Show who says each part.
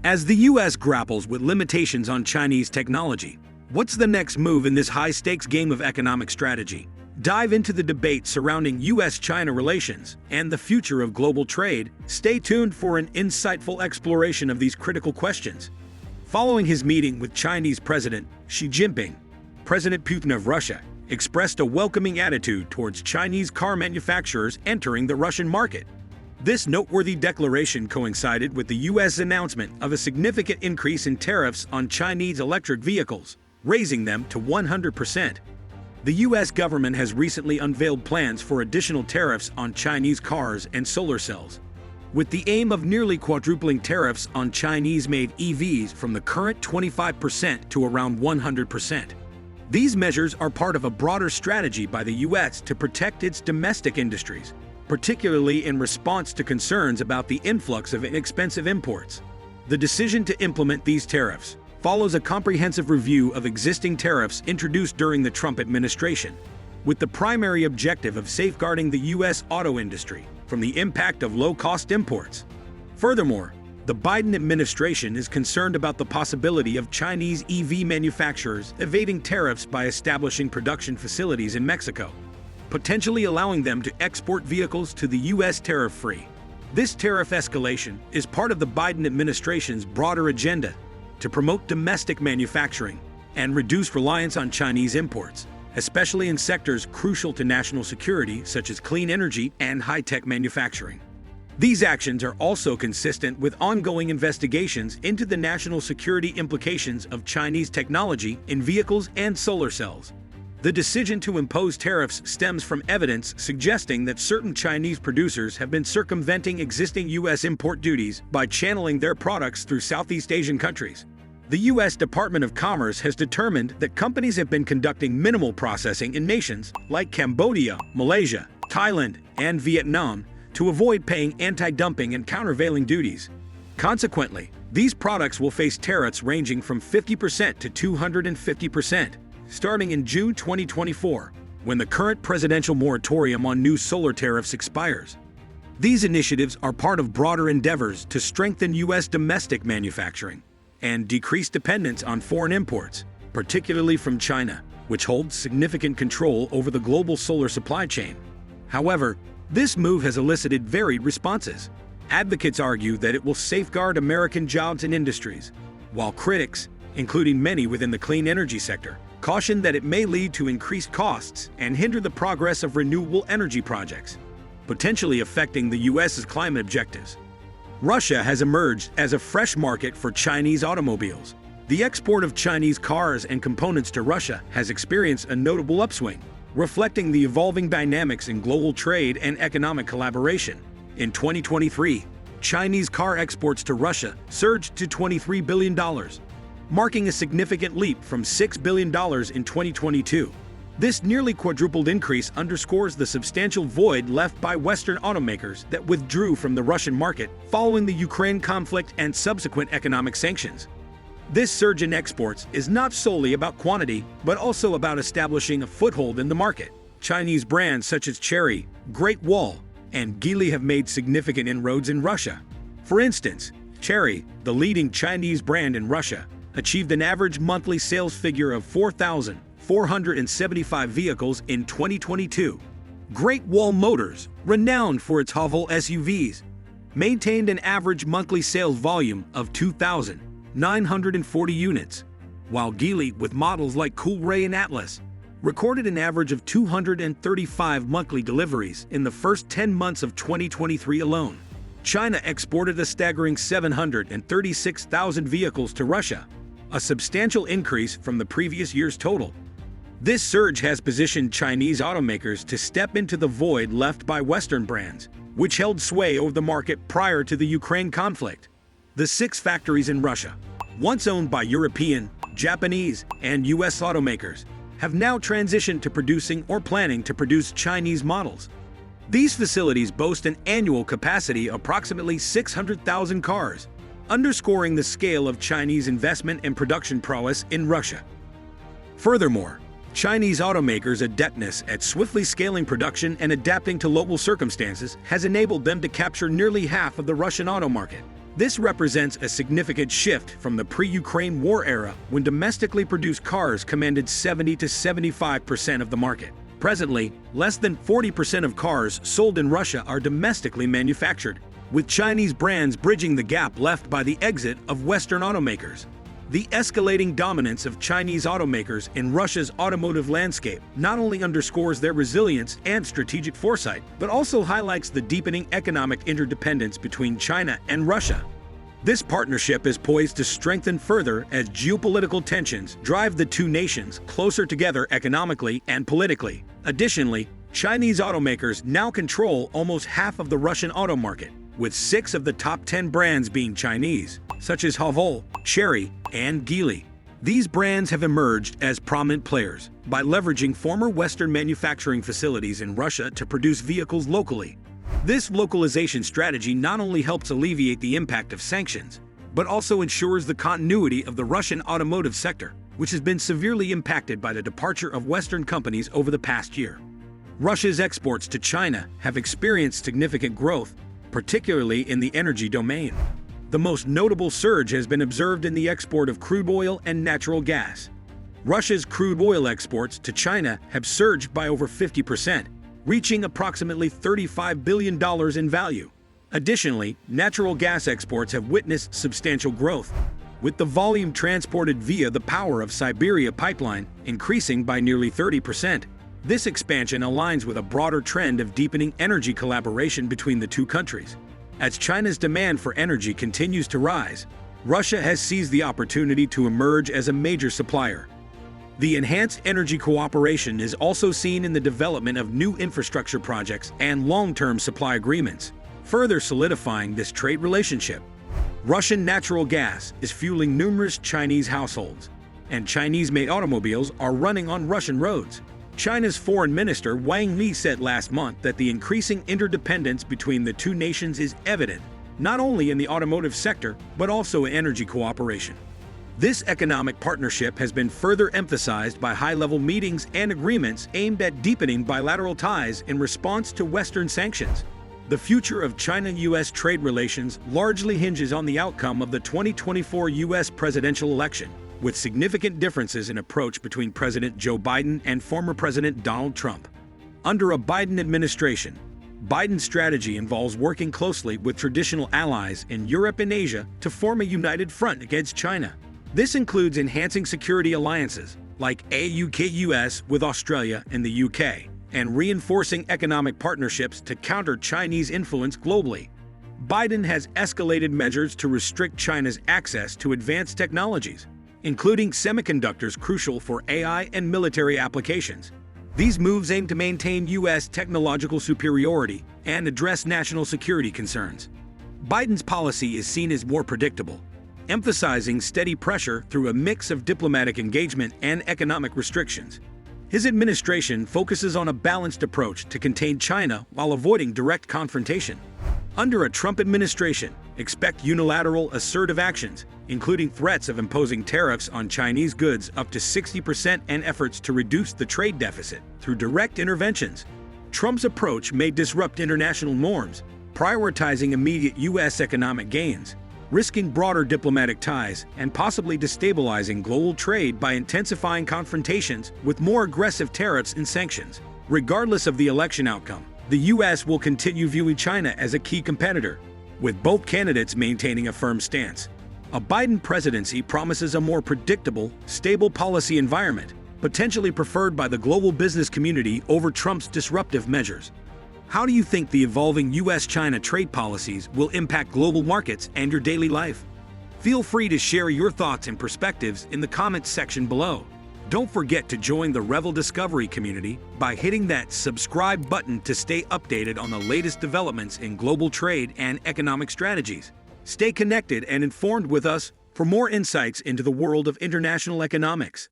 Speaker 1: As the U.S. grapples with limitations on Chinese technology, what's the next move in this high-stakes game of economic strategy? Dive into the debate surrounding U.S.-China relations and the future of global trade. Stay tuned for an insightful exploration of these critical questions. Following his meeting with Chinese President Xi Jinping, President Putin of Russia expressed a welcoming attitude towards Chinese car manufacturers entering the Russian market. This noteworthy declaration coincided with the U.S. announcement of a significant increase in tariffs on Chinese electric vehicles, raising them to 100%. The U.S. government has recently unveiled plans for additional tariffs on Chinese cars and solar cells, with the aim of nearly quadrupling tariffs on Chinese-made EVs from the current 25% to around 100%. These measures are part of a broader strategy by the U.S. to protect its domestic industries, particularly in response to concerns about the influx of inexpensive imports. The decision to implement these tariffs follows a comprehensive review of existing tariffs introduced during the Trump administration, with the primary objective of safeguarding the U.S. auto industry from the impact of low-cost imports. Furthermore, the Biden administration is concerned about the possibility of Chinese EV manufacturers evading tariffs by establishing production facilities in Mexico, potentially allowing them to export vehicles to the U.S. tariff-free. This tariff escalation is part of the Biden administration's broader agenda to promote domestic manufacturing and reduce reliance on Chinese imports, especially in sectors crucial to national security such as clean energy and high-tech manufacturing. These actions are also consistent with ongoing investigations into the national security implications of Chinese technology in vehicles and solar cells. The decision to impose tariffs stems from evidence suggesting that certain Chinese producers have been circumventing existing U.S. import duties by channeling their products through Southeast Asian countries. The U.S. Department of Commerce has determined that companies have been conducting minimal processing in nations like Cambodia, Malaysia, Thailand, and Vietnam to avoid paying anti-dumping and countervailing duties. Consequently, these products will face tariffs ranging from 50% to 250%. Starting in June 2024, when the current presidential moratorium on new solar tariffs expires. These initiatives are part of broader endeavors to strengthen U.S. domestic manufacturing and decrease dependence on foreign imports, particularly from China, which holds significant control over the global solar supply chain. However, this move has elicited varied responses. Advocates argue that it will safeguard American jobs and industries, while critics, including many within the clean energy sector, caution that it may lead to increased costs and hinder the progress of renewable energy projects, potentially affecting the U.S.'s climate objectives. Russia has emerged as a fresh market for Chinese automobiles. The export of Chinese cars and components to Russia has experienced a notable upswing, reflecting the evolving dynamics in global trade and economic collaboration. In 2023, Chinese car exports to Russia surged to $23 billion, marking a significant leap from $6 billion in 2022. This nearly quadrupled increase underscores the substantial void left by Western automakers that withdrew from the Russian market following the Ukraine conflict and subsequent economic sanctions. This surge in exports is not solely about quantity, but also about establishing a foothold in the market. Chinese brands such as Chery, Great Wall, and Geely have made significant inroads in Russia. For instance, Chery, the leading Chinese brand in Russia, achieved an average monthly sales figure of 4,475 vehicles in 2022. Great Wall Motors, renowned for its Revel SUVs, maintained an average monthly sales volume of 2,940 units, while Geely, with models like Coolray and Atlas, recorded an average of 235 monthly deliveries in the first 10 months of 2023 alone. China exported a staggering 736,000 vehicles to Russia, a substantial increase from the previous year's total. This surge has positioned Chinese automakers to step into the void left by Western brands, which held sway over the market prior to the Ukraine conflict. The 6 factories in Russia, once owned by European, Japanese, and U.S. automakers, have now transitioned to producing or planning to produce Chinese models. These facilities boast an annual capacity of approximately 600,000 cars, underscoring the scale of Chinese investment and production prowess in Russia. Furthermore, Chinese automakers' adeptness at swiftly scaling production and adapting to local circumstances has enabled them to capture nearly half of the Russian auto market. This represents a significant shift from the pre-Ukraine war era when domestically produced cars commanded 70 to 75% of the market. Presently, less than 40% of cars sold in Russia are domestically manufactured, with Chinese brands bridging the gap left by the exit of Western automakers. The escalating dominance of Chinese automakers in Russia's automotive landscape not only underscores their resilience and strategic foresight, but also highlights the deepening economic interdependence between China and Russia. This partnership is poised to strengthen further as geopolitical tensions drive the two nations closer together economically and politically. Additionally, Chinese automakers now control almost half of the Russian auto market, with 6 of the top 10 brands being Chinese, such as Revel, Chery, and Geely. These brands have emerged as prominent players by leveraging former Western manufacturing facilities in Russia to produce vehicles locally. This localization strategy not only helps alleviate the impact of sanctions, but also ensures the continuity of the Russian automotive sector, which has been severely impacted by the departure of Western companies over the past year. Russia's exports to China have experienced significant growth, particularly in the energy domain. The most notable surge has been observed in the export of crude oil and natural gas. Russia's crude oil exports to China have surged by over 50%, reaching approximately $35 billion in value. Additionally, natural gas exports have witnessed substantial growth, with the volume transported via the Power of Siberia pipeline increasing by nearly 30%. This expansion aligns with a broader trend of deepening energy collaboration between the two countries. As China's demand for energy continues to rise, Russia has seized the opportunity to emerge as a major supplier. The enhanced energy cooperation is also seen in the development of new infrastructure projects and long-term supply agreements, further solidifying this trade relationship. Russian natural gas is fueling numerous Chinese households, and Chinese-made automobiles are running on Russian roads. China's Foreign Minister Wang Yi said last month that the increasing interdependence between the two nations is evident, not only in the automotive sector, but also in energy cooperation. This economic partnership has been further emphasized by high-level meetings and agreements aimed at deepening bilateral ties in response to Western sanctions. The future of China-U.S. trade relations largely hinges on the outcome of the 2024 U.S. presidential election, with significant differences in approach between President Joe Biden and former President Donald Trump. Under a Biden administration, Biden's strategy involves working closely with traditional allies in Europe and Asia to form a united front against China. This includes enhancing security alliances like AUKUS with Australia and the UK, and reinforcing economic partnerships to counter Chinese influence globally. Biden has escalated measures to restrict China's access to advanced technologies, including semiconductors crucial for AI and military applications. These moves aim to maintain U.S. technological superiority and address national security concerns. Biden's policy is seen as more predictable, emphasizing steady pressure through a mix of diplomatic engagement and economic restrictions. His administration focuses on a balanced approach to contain China while avoiding direct confrontation. Under a Trump administration, expect unilateral, assertive actions, including threats of imposing tariffs on Chinese goods up to 60% and efforts to reduce the trade deficit through direct interventions. Trump's approach may disrupt international norms, prioritizing immediate U.S. economic gains, risking broader diplomatic ties, and possibly destabilizing global trade by intensifying confrontations with more aggressive tariffs and sanctions. Regardless of the election outcome, the U.S. will continue viewing China as a key competitor, with both candidates maintaining a firm stance. A Biden presidency promises a more predictable, stable policy environment, potentially preferred by the global business community over Trump's disruptive measures. How do you think the evolving U.S.-China trade policies will impact global markets and your daily life? Feel free to share your thoughts and perspectives in the comments section below. Don't forget to join the Revel Discovery community by hitting that subscribe button to stay updated on the latest developments in global trade and economic strategies. Stay connected and informed with us for more insights into the world of international economics.